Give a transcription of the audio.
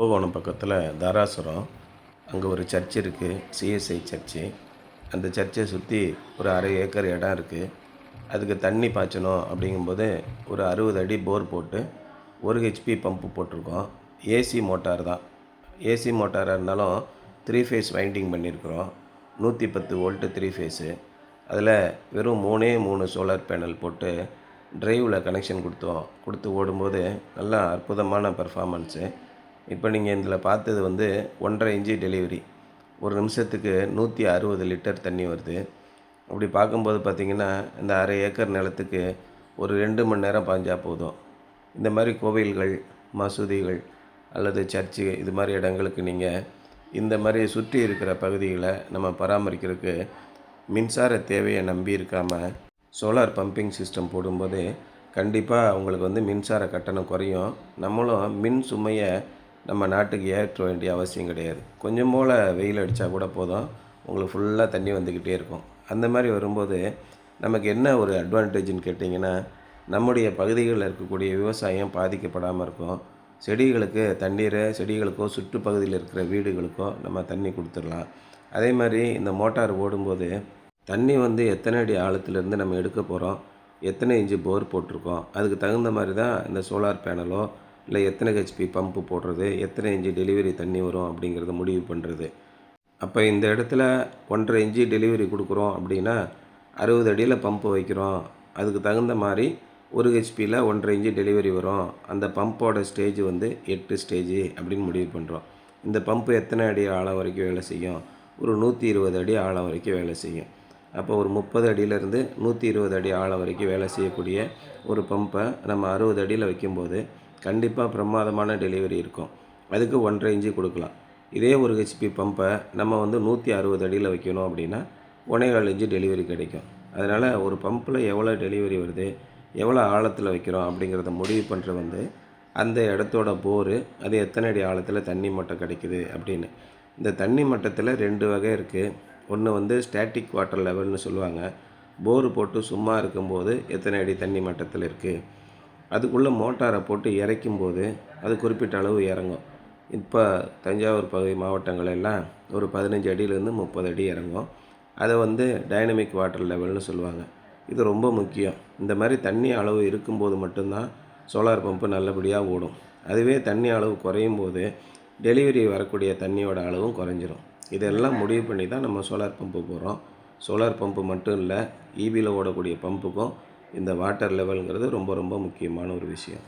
கும்பகோணம் பக்கத்தில் தாராசுரம் அங்கே ஒரு சர்ச் இருக்குது, சிஎஸ்ஐ சர்ச்சு. அந்த சர்ச்சை சுற்றி ஒரு அரை ஏக்கர் இடம் இருக்குது. அதுக்கு தண்ணி பாய்ச்சணும் அப்படிங்கும்போது ஒரு 60 அடி போர் போட்டு 1 ஹெச்பி பம்பு போட்டிருக்கோம். ஏசி மோட்டார் தான். ஏசி மோட்டாராக இருந்தாலும் 3 ஃபேஸ் வைண்டிங் பண்ணியிருக்கிறோம். 110 வோல்ட்டு 3 ஃபேஸு. அதில் வெறும் 3 சோலார் பேனல் போட்டு டிரைவில் கனெக்ஷன் கொடுத்து ஓடும்போது நல்லா அற்புதமான பெர்ஃபார்மன்ஸு. இப்போ நீங்கள் இதில் பார்த்தது 1.5 இன்ச்சு டெலிவரி. ஒரு நிமிஷத்துக்கு 160 லிட்டர் தண்ணி வருது. அப்படி பார்க்கும்போது பார்த்திங்கன்னா இந்த அரை ஏக்கர் நிலத்துக்கு ஒரு 2 மணி நேரம் பாய்ஞ்சா போதும். இந்த மாதிரி கோவில்கள், மசூதிகள் அல்லது சர்ச்சு இது மாதிரி இடங்களுக்கு நீங்கள் இந்த மாதிரி சுற்றி இருக்கிற பகுதிகளை நம்ம பராமரிக்கிறதுக்கு மின்சார தேவையை நம்பி இருக்காமல் சோலார் பம்பிங் சிஸ்டம் போடும்போது கண்டிப்பாக உங்களுக்கு மின்சார கட்டணம் குறையும். நம்மளும் மின் சுமையை நம்ம நாட்டுக்கு ஏற்ற வேண்டிய அவசியம் கிடையாது. கொஞ்சம் போல் வெயில் அடித்தா கூட போதும், உங்களுக்கு ஃபுல்லாக தண்ணி வந்துக்கிட்டே இருக்கும். அந்த மாதிரி வரும்போது நமக்கு என்ன ஒரு அட்வான்டேஜ்னு கேட்டிங்கன்னா, நம்முடைய பகுதிகளில் இருக்கக்கூடிய விவசாயம் பாதிக்கப்படாமல் இருக்கும். செடிகளுக்கு தண்ணீரை செடிகளுக்கோ சுற்றுப்பகுதியில் இருக்கிற வீடுகளுக்கோ நம்ம தண்ணி கொடுத்துடலாம். அதே மாதிரி இந்த மோட்டார் ஓடும்போது தண்ணி எத்தனை அடி ஆழத்துலேருந்து நம்ம எடுக்க போகிறோம், எத்தனை இன்ச்சு போர் போட்டிருக்கோம், அதுக்கு தகுந்த மாதிரி தான் இந்த சோலார் பேனலோ இல்லை எத்தனை ஹெச்பி பம்பு போடுறது, எத்தனை இன்ச்சு டெலிவரி தண்ணி வரும் அப்படிங்கிறத முடிவு பண்ணுறது. அப்போ இந்த இடத்துல 1.5 இன்ச்சு டெலிவரி கொடுக்குறோம் அப்படின்னா 60 அடியில் பம்பு வைக்கிறோம். அதுக்கு தகுந்த மாதிரி 1 ஹெச்பியில் 1.5 இன்ச்சு டெலிவரி வரும். அந்த பம்போட ஸ்டேஜ் 8 ஸ்டேஜ் அப்படின்னு முடிவு பண்ணுறோம். இந்த பம்பு எத்தனை அடி ஆழம் வரைக்கும் வேலை செய்யும்? ஒரு 120 அடி ஆழம் வரைக்கும் வேலை செய்யும். அப்போ ஒரு 30 அடியிலேருந்து 120 அடி ஆழம் வரைக்கும் வேலை செய்யக்கூடிய ஒரு பம்பை நம்ம 60 அடியில் வைக்கும்போது கண்டிப்பாக பிரமாதமான டெலிவரி இருக்கும். அதுக்கு 1.5 இன்ச்சு கொடுக்கலாம். இதே 1 ஹெச்பி பம்பை நம்ம 160 அடியில் வைக்கணும் அப்படின்னா 1.25 இன்ச்சு டெலிவரி கிடைக்கும். அதனால் ஒரு பம்பில் எவ்வளோ டெலிவரி வருது, எவ்வளோ ஆழத்தில் வைக்கிறோம் அப்படிங்கிறத முடிவு பண்ணுறது அந்த இடத்தோட போரு, அது எத்தனை அடி ஆழத்தில் தண்ணி மட்டம் கிடைக்குது அப்படின்னு. இந்த தண்ணி மட்டத்தில் 2 வகை இருக்குது. ஒன்று ஸ்டாட்டிக் வாட்டர் லெவல்னு சொல்லுவாங்க. போரு போட்டு சும்மா இருக்கும்போது எத்தனை அடி தண்ணி மட்டத்தில் இருக்குது, அதுக்குள்ளே மோட்டாரை போட்டு இறைக்கும்போது அது குறிப்பிட்ட அளவு இறங்கும். இப்போ தஞ்சாவூர் பகுதி மாவட்டங்கள் எல்லாம் ஒரு 15 அடியிலேருந்து 30 அடி இறங்கும். அதை டைனமிக் வாட்டர் லெவல்னு சொல்லுவாங்க. இது ரொம்ப முக்கியம். இந்த மாதிரி தண்ணி அளவு இருக்கும்போது மட்டும்தான் சோலார் பம்பு நல்லபடியாக ஓடும். அதுவே தண்ணி அளவு குறையும் போது டெலிவரி வரக்கூடிய தண்ணியோட அளவும் குறைஞ்சிரும். இதெல்லாம் முடிவு பண்ணி தான் நம்ம சோலார் பம்பு போடுறோம். சோலார் பம்பு மட்டும் இல்லை, ஈபியில் ஓடக்கூடிய பம்புக்கும் இந்த வாட்டர் லெவலுங்கிறது ரொம்ப ரொம்ப முக்கியமான ஒரு விஷயம்.